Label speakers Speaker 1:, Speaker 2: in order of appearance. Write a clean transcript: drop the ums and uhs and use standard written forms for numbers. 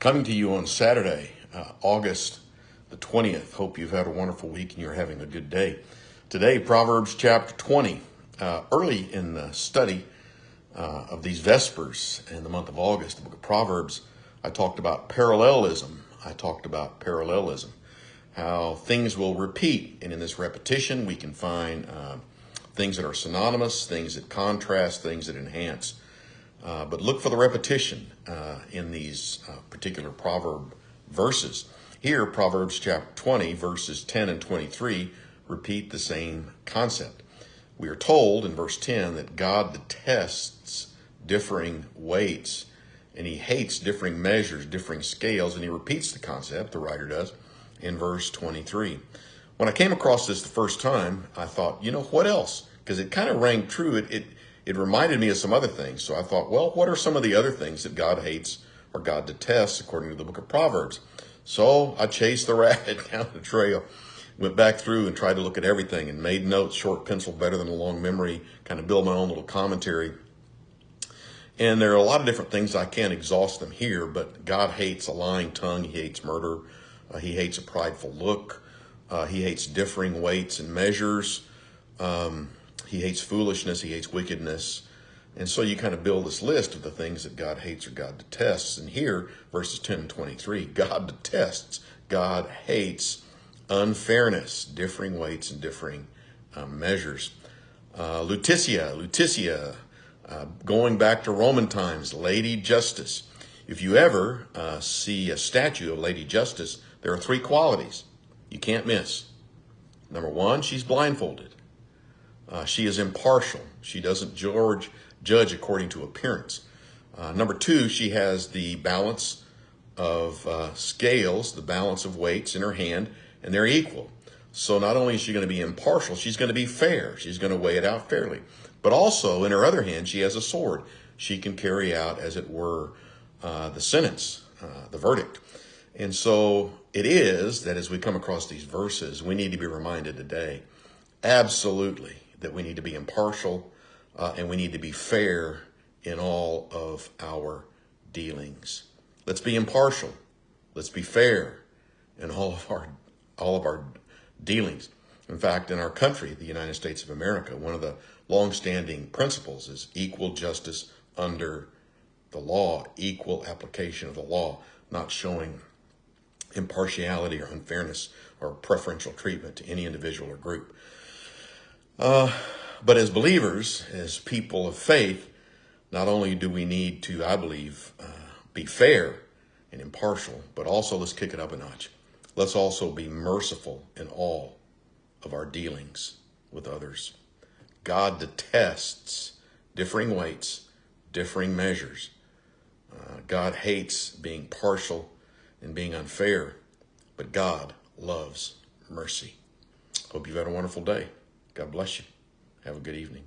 Speaker 1: Coming to you on Saturday, August the 20th. Hope you've had a wonderful week and you're having a good day. Today, Proverbs chapter 20. Early in the study of these Vespers in the month of August, the book of Proverbs, I talked about parallelism. How things will repeat. And in this repetition, we can find things that are synonymous, things that contrast, things that enhance. But look for the repetition in these particular proverb verses. Here, Proverbs chapter 20, verses 10 and 23 repeat the same concept. We are told in verse 10 that God detests differing weights, and he hates differing measures, differing scales, and he repeats the concept, the writer does, in verse 23. When I came across this the first time, I thought, what else? Because it kind of rang true. It reminded me of some other things. So I thought, well, what are some of the other things that God hates or God detests according to the book of Proverbs? So I chased the rabbit down the trail, went back through and tried to look at everything and made notes, short pencil better than a long memory, kind of build my own little commentary. And there are a lot of different things. I can't exhaust them here, but God hates a lying tongue. He hates murder. He hates a prideful look. He hates differing weights and measures. He hates foolishness. He hates wickedness. And so you kind of build this list of the things that God hates or God detests. And here, verses 10 and 23, God detests, God hates unfairness, differing weights and differing measures. Lutetia, going back to Roman times, Lady Justice. If you ever see a statue of Lady Justice, there are three qualities you can't miss. Number one, she's blindfolded. She is impartial. She doesn't judge according to appearance. Number two, she has the balance of scales, the balance of weights in her hand, and they're equal. So not only is she going to be impartial, she's going to be fair. She's going to weigh it out fairly. But also, in her other hand, she has a sword. She can carry out, as it were, the sentence, the verdict. And so it is that as we come across these verses, we need to be reminded today, absolutely, that we need to be impartial and we need to be fair in all of our dealings. Let's be impartial. Let's be fair in all of our dealings. In fact, in our country, the United States of America, one of the longstanding principles is equal justice under the law, equal application of the law, not showing impartiality or unfairness or preferential treatment to any individual or group. But as believers, as people of faith, not only do we need to, I believe, be fair and impartial, but also let's kick it up a notch. Let's also be merciful in all of our dealings with others. God detests differing weights, differing measures. God hates being partial and being unfair, but God loves mercy. Hope you've had a wonderful day. God bless you. Have a good evening.